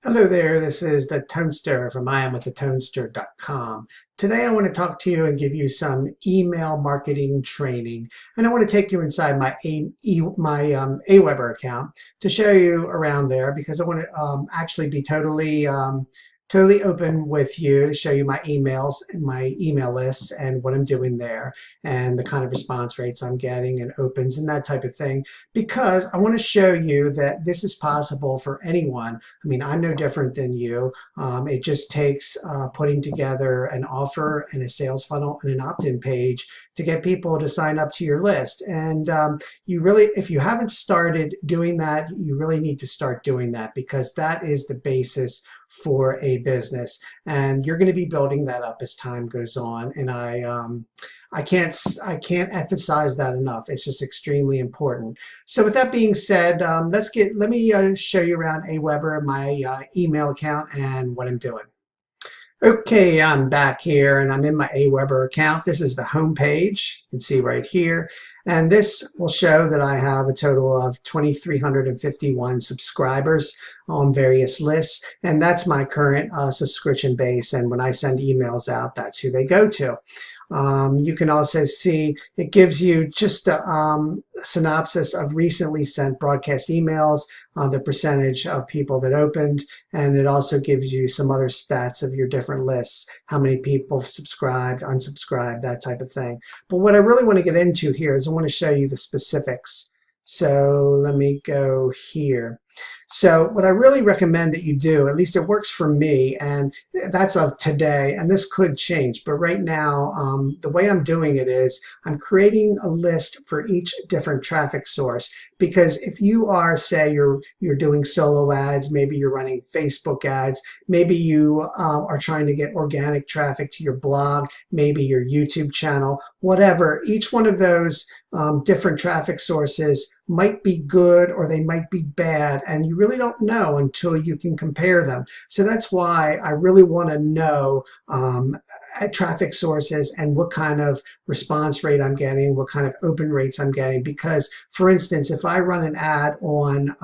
Hello there, this is the Tonester from IamWithTheTonester.com. Today I want to talk to you and give you some email marketing training. And I want to take you inside my Aweber account to show you around there because I want to actually be totally open with you to show you my emails and my email lists and what I'm doing there and the kind of response rates I'm getting and opens and that type of thing, because I want to show you that this is possible for anyone. I mean, I'm no different than you. It just takes putting together an offer and a sales funnel and an opt-in page to get people to sign up to your list. And you really, if you haven't started doing that, you really need to start doing that, because that is the basis for a business, and you're going to be building that up as time goes on. And I can't emphasize that enough. It's just extremely important. So with that being said, let me show you around Aweber, my email account, and what I'm doing. Okay, I'm back here and I'm in my Aweber account. This is the home page. You can see right here. And this will show that I have a total of 2,351 subscribers on various lists. And that's my current subscription base. And when I send emails out, that's who they go to. You can also see it gives you just a synopsis of recently sent broadcast emails, the percentage of people that opened, and it also gives you some other stats of your different lists, how many people subscribed, unsubscribed, that type of thing. But what I really want to get into here is I want to show you the specifics. So let me go here. So what I really recommend that you do, at least it works for me, and that's of today, and this could change, but right now, the way I'm doing it is I'm creating a list for each different traffic source. Because if you are, say, you're doing solo ads, maybe you're running Facebook ads, maybe you are trying to get organic traffic to your blog, maybe your YouTube channel, whatever, each one of those different traffic sources might be good or they might be bad, and you really don't know until you can compare them. So that's why I really want to know traffic sources and what kind of response rate I'm getting, what kind of open rates I'm getting. Because, for instance, if I run an ad on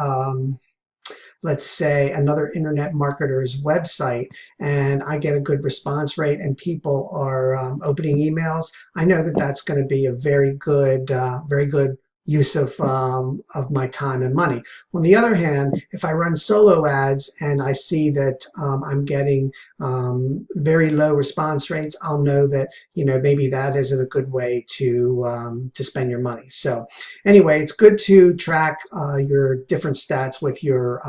let's say another internet marketer's website, and I get a good response rate and people are opening emails, I know that that's going to be a very good use of my time and money. On the other hand, if I run solo ads and I see that I'm getting very low response rates, I'll know that, you know, maybe that isn't a good way to spend your money. So anyway, it's good to track your different stats with your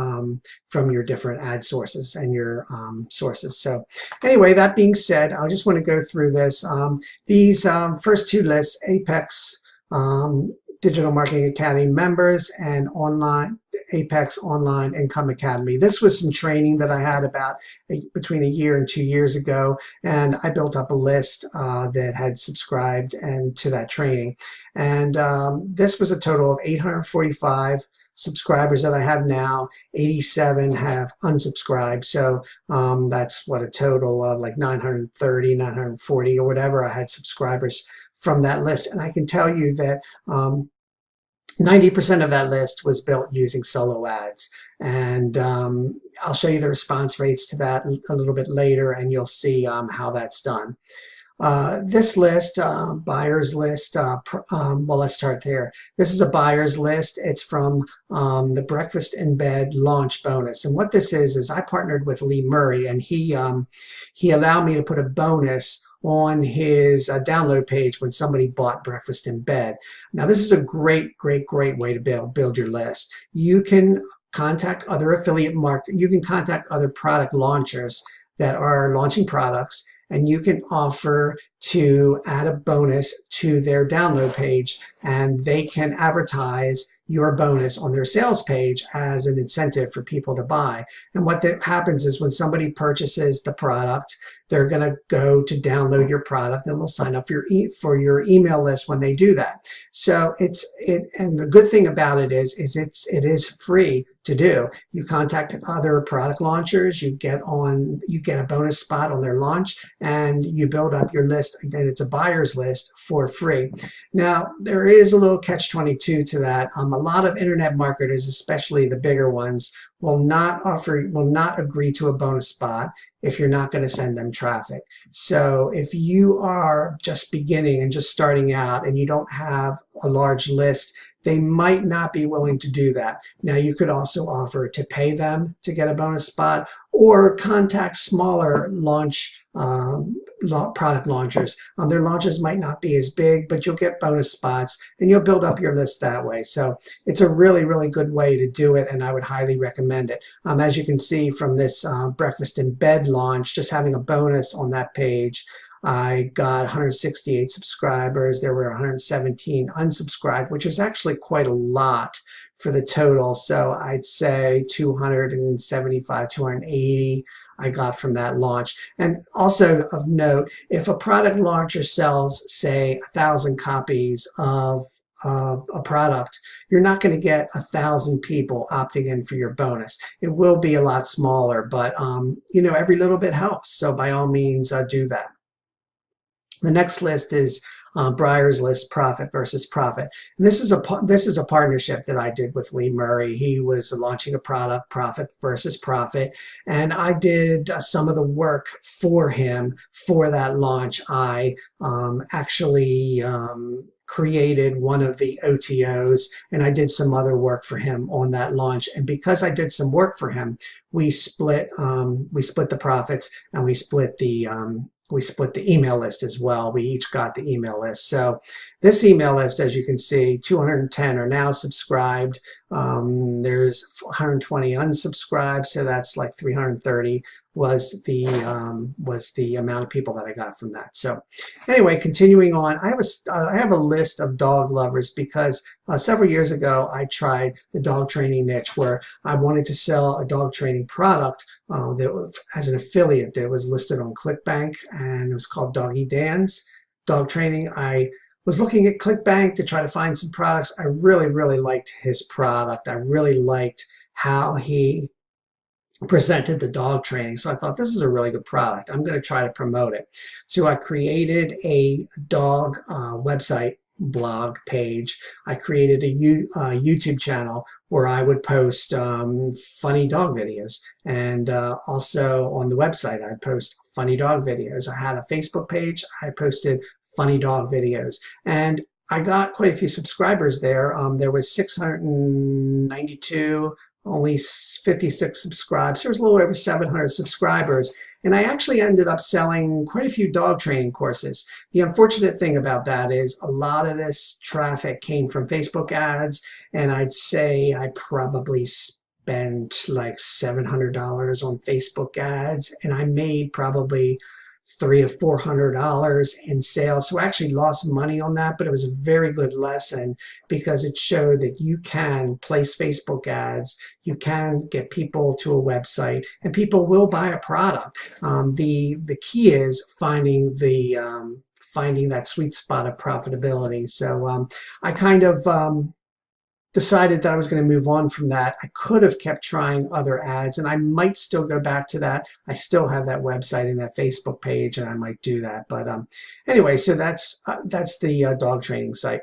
from your different ad sources and your sources. So anyway, that being said, I just want to go through this. These first two lists, Apex Digital Marketing Academy members and Apex Online Income Academy. This was some training that I had about between a year and 2 years ago, and I built up a list that had subscribed and to that training. And this was a total of 845 subscribers that I have now. 87 have unsubscribed, so that's what, a total of like 930, 940 or whatever I had subscribers from that list. And I can tell you that 90% of that list was built using solo ads. And I'll show you the response rates to that a little bit later, and you'll see how that's done. This list, buyer's list, well, let's start there. This is a buyer's list. It's from the Breakfast in Bed launch bonus. And what this is I partnered with Lee Murray, and he allowed me to put a bonus on his download page when somebody bought Breakfast in Bed. Now, this is a great way to build your list. You can contact other you can contact other product launchers that are launching products, and you can offer to add a bonus to their download page, and they can advertise your bonus on their sales page as an incentive for people to buy. And what that happens is when somebody purchases the product, they're going to go to download your product, and they'll sign up for your email list when they do that. So and the good thing about it is it is free to do. You contact other product launchers, you get a bonus spot on their launch, and you build up your list. Again, it's a buyer's list for free. Now, there is a little catch-22 to that. A lot of internet marketers, especially the bigger ones, will not agree to a bonus spot if you're not going to send them traffic. So if you are just beginning and just starting out and you don't have a large list, they might not be willing to do that. Now, you could also offer to pay them to get a bonus spot, or contact smaller product launchers. Their launches might not be as big, but you'll get bonus spots and you'll build up your list that way. So it's a really, really good way to do it, and I would highly recommend it. As you can see from this breakfast in bed launch, just having a bonus on that page, I got 168 subscribers. There were 117 unsubscribed, which is actually quite a lot for the total. So I'd say 275, 280 I got from that launch. And also of note, if a product launcher sells, say, 1,000 copies of a product, you're not going to get 1,000 people opting in for your bonus. It will be a lot smaller, but you know, every little bit helps. So by all means, do that. The next list is Breyer's list, profit versus profit. And this is a partnership that I did with Lee Murray. He was launching a product, profit versus profit, and I did some of the work for him for that launch. I actually created one of the OTOs, and I did some other work for him on that launch. And because I did some work for him, we split the profits, and we split the email list as well. We each got the email list. So this email list, as you can see, 210 are now subscribed. There's 120 unsubscribed, so that's like 330 was the amount of people that I got from that. So anyway, continuing on, I have a list of dog lovers because several years ago I tried the dog training niche where I wanted to sell a dog training product as an affiliate that was listed on ClickBank, and it was called Doggy Dan's Dog Training. I was looking at ClickBank to try to find some products. I really, really liked his product. I really liked how he presented the dog training. So I thought, this is a really good product. I'm going to try to promote it. So I created a dog website blog page. I created a YouTube channel where I would post funny dog videos, and also on the website I'd post funny dog videos. I had a Facebook page. I posted funny dog videos, and I got quite a few subscribers there. There was 692, only 56 subscribed. So there was a little over 700 subscribers. And I actually ended up selling quite a few dog training courses. The unfortunate thing about that is a lot of this traffic came from Facebook ads. And I'd say I probably spent like $700 on Facebook ads. And I made probably $300 to $400 in sales. So I actually lost money on that, but it was a very good lesson because it showed that you can place Facebook ads, you can get people to a website, and people will buy a product. The key is finding that sweet spot of profitability. So I kind of decided that I was going to move on from that. I could have kept trying other ads, and I might still go back to that. I still have that website and that Facebook page, and I might do that. But anyway, so that's the dog training site.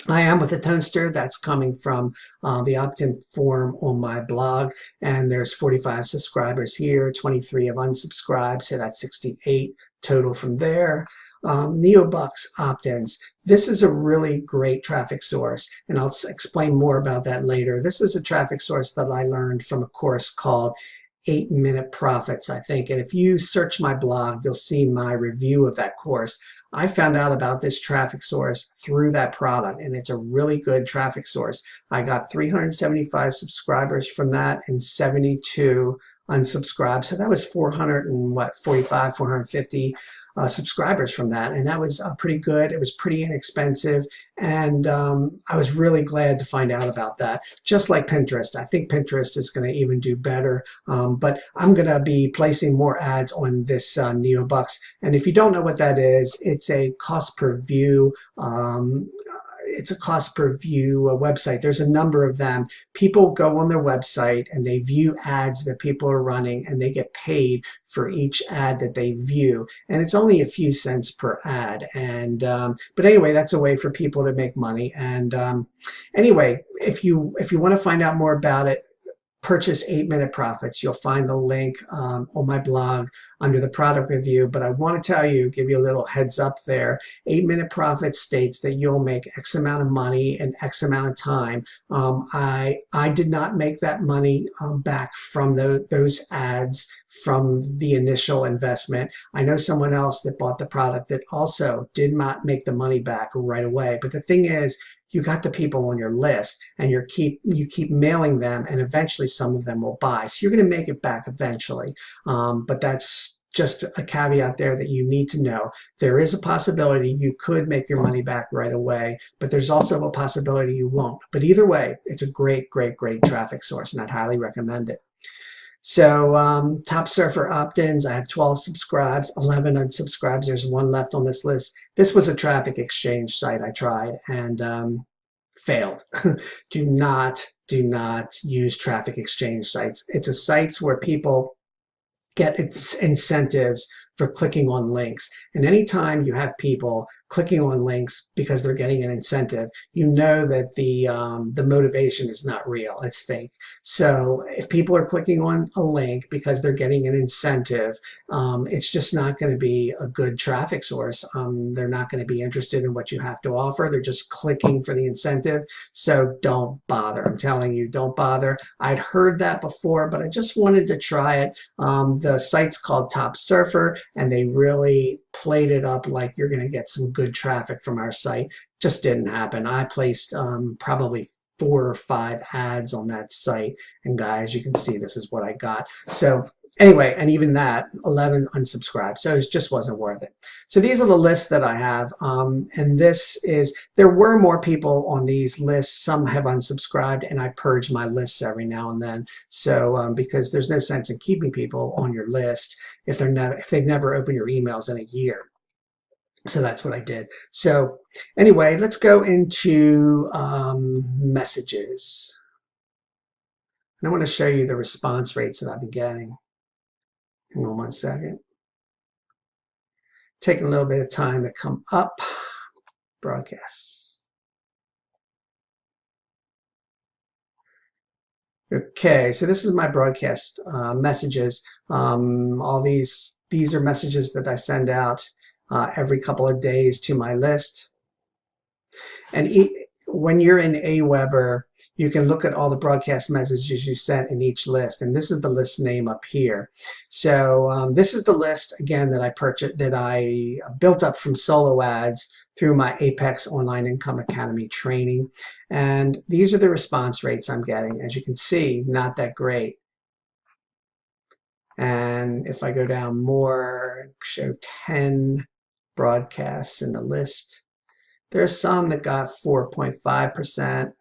I am with a Tonester. That's coming from the opt-in form on my blog, and there's 45 subscribers here, 23 have unsubscribed, so that's 68 total from there. Neobucks opt-ins. This is a really great traffic source, and I'll explain more about that later. This is a traffic source that I learned from a course called 8-Minute Profits, I think. And if you search my blog, you'll see my review of that course. I found out about this traffic source through that product, and it's a really good traffic source. I got 375 subscribers from that and 72 unsubscribed. So that was 445, 450 subscribers from that, and that was pretty good. It was pretty inexpensive, and I was really glad to find out about that. Just like Pinterest, I think Pinterest is going to even do better, but I'm going to be placing more ads on this Neobucks. And if you don't know what that is, it's a cost per view. it's a cost per view website. There's a number of them. People go on their website and they view ads that people are running, and they get paid for each ad that they view. And it's only a few cents per ad. And but anyway, that's a way for people to make money. And anyway, if you want to find out more about it, purchase 8-Minute Profits. You'll find the link on my blog under the product review. But I want to tell you, give you a little heads up there. 8-Minute Profits states that you'll make X amount of money in X amount of time. I did not make that money back from those ads from the initial investment. I know someone else that bought the product that also did not make the money back right away. But the thing is, you got the people on your list, and you keep mailing them, and eventually some of them will buy. So you're going to make it back eventually. But that's just a caveat there that you need to know. There is a possibility you could make your money back right away, but there's also a possibility you won't. But either way, it's a great, great, great traffic source, and I'd highly recommend it. So Top Surfer opt-ins, I have 12 subscribes, 11 unsubscribes. There's one left on this list. This was a traffic exchange site I tried and failed. Do not use traffic exchange sites. It's a sites where people get incentives for clicking on links. And anytime you have people clicking on links because they're getting an incentive, you know that the motivation is not real, it's fake. So if people are clicking on a link because they're getting an incentive, it's just not going to be a good traffic source. They're not going to be interested in what you have to offer. They're just clicking for the incentive. So don't bother. I'm telling you, don't bother. I'd heard that before, but I just wanted to try it. The site's called Top Surfer, and they really played it up like you're going to get some good traffic from our site. Just didn't happen. I placed probably 4 or 5 ads on that site, and guys, you can see this is what I got. So anyway, and even that, 11 unsubscribed. So it just wasn't worth it. So these are the lists that I have. And this is, there were more people on these lists. Some have unsubscribed, and I purge my lists every now and then. So because there's no sense in keeping people on your list if they've never opened your emails in a year. So that's what I did. So anyway, let's go into messages. And I want to show you the response rates that I've been getting. Hang on one second. Taking a little bit of time to come up. Broadcasts. Okay, so this is my broadcast messages. All these are messages that I send out every couple of days to my list. And when you're in Aweber, you can look at all the broadcast messages you sent in each list, and this is the list name up here. So this is the list again that I purchased, that I built up from solo ads through my Apex Online Income Academy training, and these are the response rates I'm getting. As you can see, not that great. And if I go down more, show 10 broadcasts in the list. There's some that got 4.5%.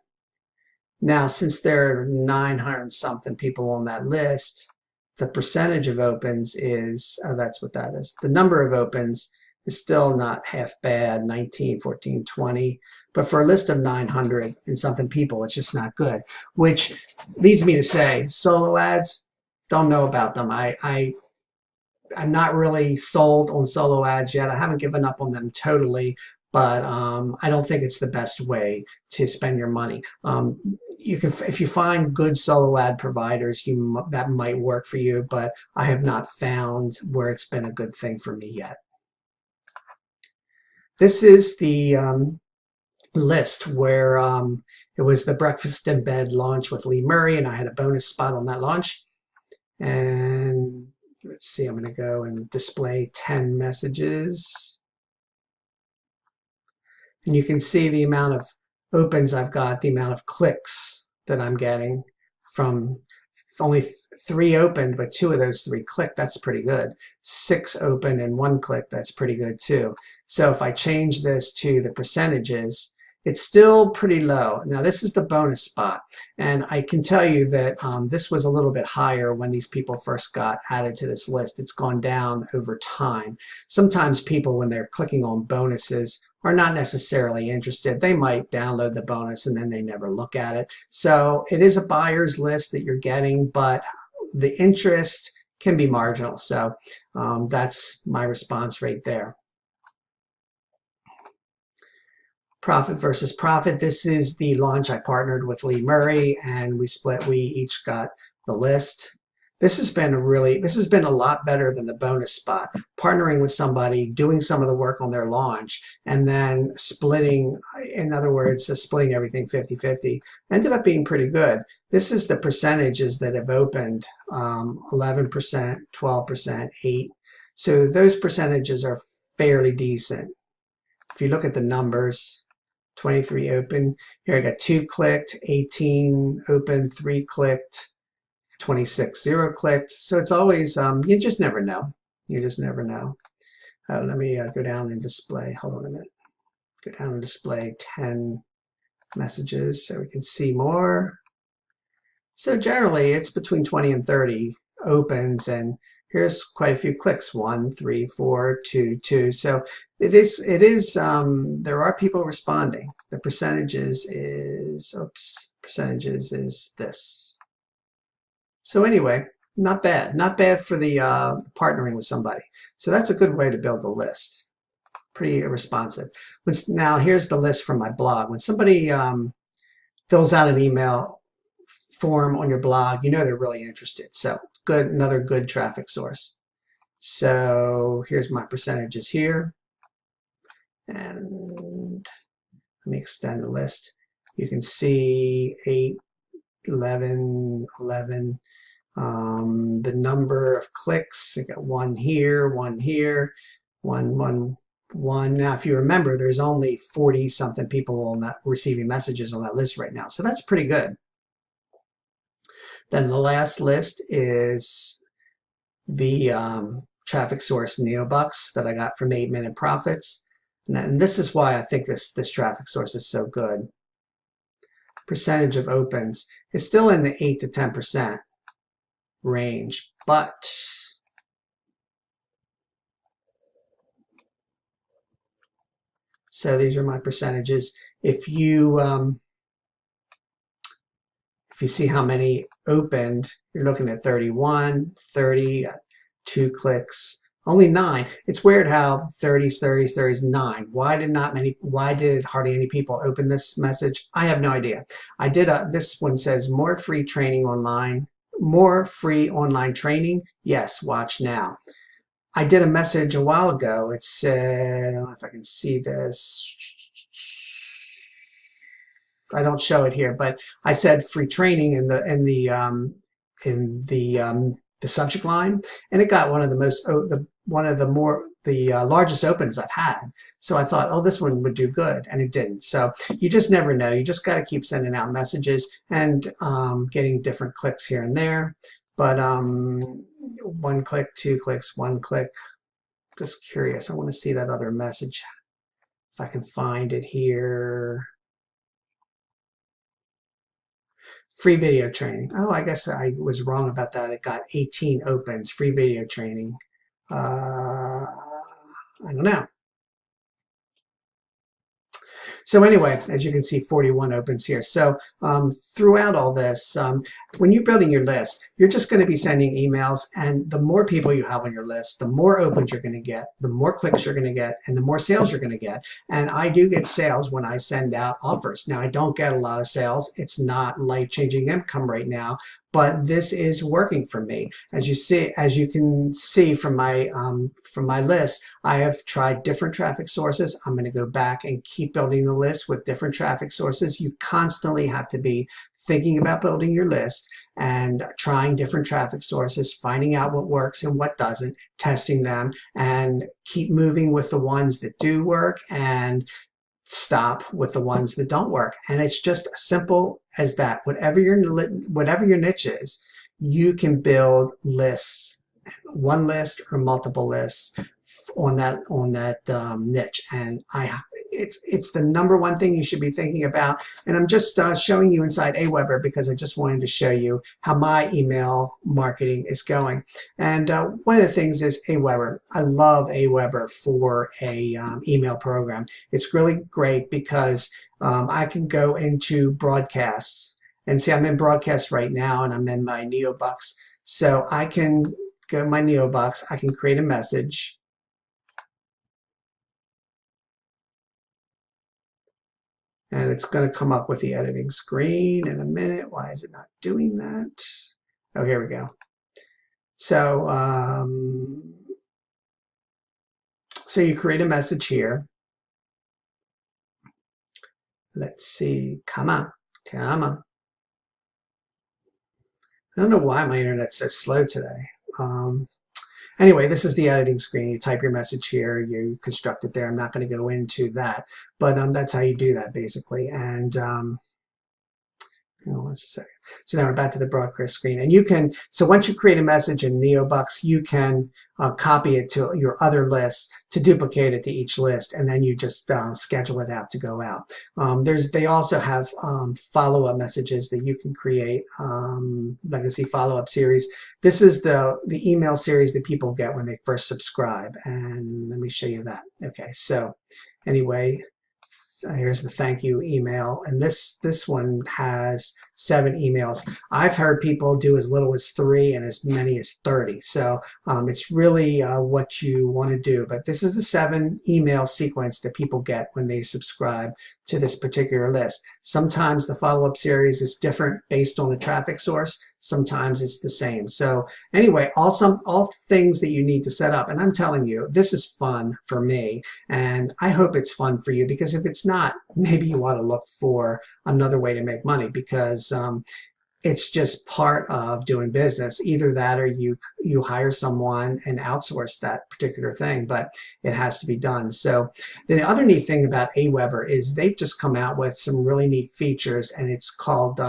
Now, since there are 900 something people on that list, the percentage of opens is, oh, that's what that is. The number of opens is still not half bad, 19, 14, 20. But for a list of 900 and something people, it's just not good. Which leads me to say, solo ads, don't know about them. I'm not really sold on solo ads yet. I haven't given up on them totally, but I don't think it's the best way to spend your money. You can, if you find good solo ad providers, that might work for you, but I have not found where it's been a good thing for me yet. This is the list where it was the Breakfast in Bed launch with Lee Murray, and I had a bonus spot on that launch. And let's see, I'm going to go and display 10 messages. And you can see the amount of opens I've got, the amount of clicks that I'm getting from only 3 opened, but 2 of those 3 clicked. That's pretty good. 6 open and 1 click, that's pretty good too. So if I change this to the percentages, it's still pretty low. Now this is the bonus spot, and I can tell you that this was a little bit higher when these people first got added to this list. It's gone down over time. Sometimes people, when they're clicking on bonuses, are not necessarily interested. They might download the bonus and then they never look at it. So it is a buyer's list that you're getting, but the interest can be marginal. So that's my response right there. Profit versus profit. This is the launch. I partnered with Lee Murray and we each got the list. This has been a lot better than the bonus spot. Partnering with somebody, doing some of the work on their launch, and then splitting, in other words, splitting everything 50-50, ended up being pretty good. This is the percentages that have opened, 11%, 12%, 8%. So those percentages are fairly decent. If you look at the numbers, 23 open. Here I got 2 clicked, 18 open, 3 clicked, 26 0 clicked. So it's always, you just never know. You just never know. Let me go down and display. Hold on a minute. Go down and display 10 messages so we can see more. So generally it's between 20 and 30 opens, and here's quite a few clicks. 1, 3, 4, 2, 2. So it is there are people responding. The percentages is this. So anyway, not bad. Not bad for the partnering with somebody. So that's a good way to build the list. Pretty responsive. Now here's the list from my blog. When somebody fills out an email form on your blog, you know they're really interested. So good, another good traffic source. So here's my percentages here. And let me extend the list. You can see 8, 11, 11. The number of clicks, I got 1 here, 1 here, 1, 1, 1. Now, if you remember, there's only 40-something people on that receiving messages on that list right now. So that's pretty good. Then the last list is the traffic source NeoBucks that I got from 8 Minute Profits. And this is why I think this traffic source is so good. Percentage of opens is still in the 8 to 10% range, but so these are my percentages. If you see how many opened, you're looking at 31, 30, 2 clicks, only 9. It's weird how 30s, 30s, 30s, 9. Why did hardly any people open this message? I have no idea. I did this one says more free training online. More free online training? Yes, watch now. I did a message a while ago. It said, I don't know if I can see this. I don't show it here, but I said free training in the subject line, and it got one of the largest opens I've had. So I thought, oh, this one would do good, and it didn't. So you just never know. You just got to keep sending out messages and getting different clicks here and there. But 1 click, 2 clicks, 1 click. Just curious. I want to see that other message if I can find it here. Free video training. Oh, I guess I was wrong about that. It got 18 opens. Free video training. I don't know. So anyway, as you can see, 41 opens here. So throughout all this, when you're building your list, you're just going to be sending emails, and the more people you have on your list, the more opens you're going to get, the more clicks you're going to get, and the more sales you're going to get. And I do get sales when I send out offers. Now, I don't get a lot of sales. It's not life-changing income right now, but this is working for me. As you can see from my list, I have tried different traffic sources. I'm going to go back and keep building the list with different traffic sources. You constantly have to be thinking about building your list and trying different traffic sources, finding out what works and what doesn't, testing them, and keep moving with the ones that do work and stop with the ones that don't work. And it's just as simple as that. Whatever your niche is, you can build lists, one list or multiple lists on that niche. And it's the number one thing you should be thinking about. And I'm just showing you inside Aweber because I just wanted to show you how my email marketing is going. And one of the things is Aweber. I love Aweber for a email program. It's really great because I can go into broadcasts and see I'm in broadcast right now and I'm in my NeoBucks. So I can go to my NeoBucks, I can create a message. And it's going to come up with the editing screen in a minute. Why is it not doing that? Oh, here we go. So, so you create a message here. Let's see. Come on. Come on. I don't know why my internet's so slow today. Anyway, this is the editing screen. You type your message here, you construct it there. I'm not going to go into that, but that's how you do that basically. And one second. So now we're back to the broadcast screen, and you can. So once you create a message in NeoBucks, you can copy it to your other lists to duplicate it to each list, and then you just schedule it out to go out. They also have follow-up messages that you can create, legacy follow-up series. This is the email series that people get when they first subscribe, and let me show you that. Okay, so anyway. Here's the thank you email, and this one has 7 emails. I've heard people do as little as 3 and as many as 30. So it's really what you want to do. But this is the 7 email sequence that people get when they subscribe to this particular list. Sometimes the follow-up series is different based on the traffic source. Sometimes it's the same. So anyway, all things that you need to set up. And I'm telling you, this is fun for me. And I hope it's fun for you, because if it's not, maybe you want to look for another way to make money, because it's just part of doing business. Either that or you hire someone and outsource that particular thing, but it has to be done. So the other neat thing about Aweber is they've just come out with some really neat features, and it's called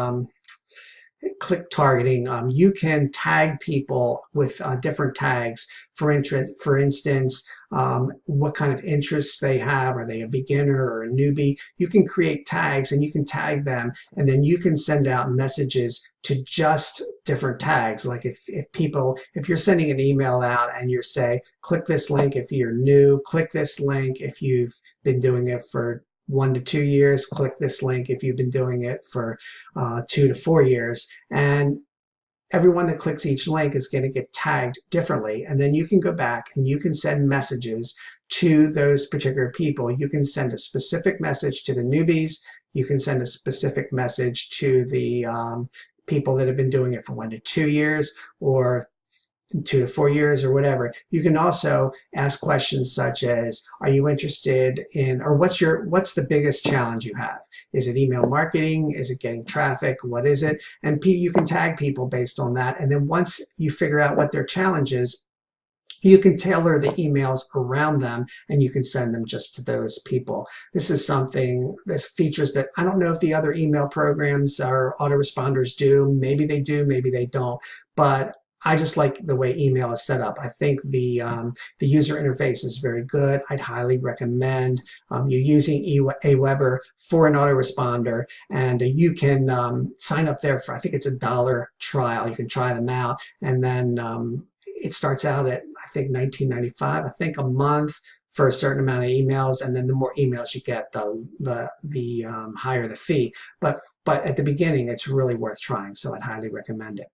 click targeting. You can tag people with different tags. For instance, what kind of interests they have. Are they a beginner or a newbie? You can create tags and you can tag them, and then you can send out messages to just different tags. Like if you're sending an email out and you say, click this link if you're new, click this link if you've been doing it for 1 to 2 years, click this link if you've been doing it for 2 to 4 years. And everyone that clicks each link is going to get tagged differently. And then you can go back and you can send messages to those particular people. You can send a specific message to the newbies. You can send a specific message to the people that have been doing it for 1 to 2 years, or 2 to 4 years, or whatever. You can also ask questions such as, are you interested in, or what's the biggest challenge you have? Is it email marketing? Is it getting traffic? What is it? And you can tag people based on that. And then once you figure out what their challenge is, you can tailor the emails around them, and you can send them just to those people. This features that I don't know if the other email programs or autoresponders do. Maybe they do, maybe they don't. But I just like the way email is set up. I think the user interface is very good. I'd highly recommend you using Aweber for an autoresponder, and you can sign up there for, I think it's $1 trial. You can try them out, and then it starts out at, I think, $19.95, I think, a month for a certain amount of emails, and then the more emails you get, the higher the fee. But at the beginning, it's really worth trying, so I'd highly recommend it.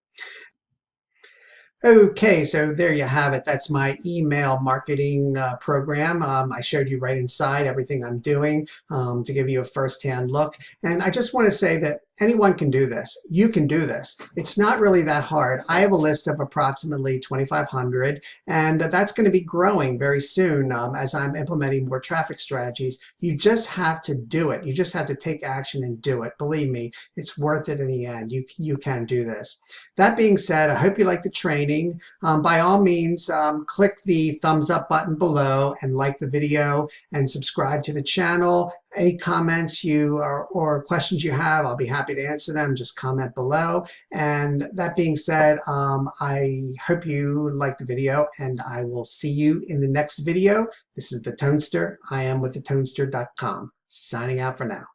Okay, so there you have it. That's my email marketing program. I showed you right inside everything I'm doing to give you a first-hand look. And I just want to say that anyone can do this. You can do this. It's not really that hard. I have a list of approximately 2,500, and that's going to be growing very soon as I'm implementing more traffic strategies. You just have to do it. You just have to take action and do it. Believe me, it's worth it in the end. You can do this. That being said, I hope you like the training. By all means, click the thumbs up button below and like the video and subscribe to the channel. Any comments or questions you have, I'll be happy to answer them. Just comment below. And that being said, I hope you liked the video, and I will see you in the next video. This is the Tonester. I am with thetonester.com. Signing out for now.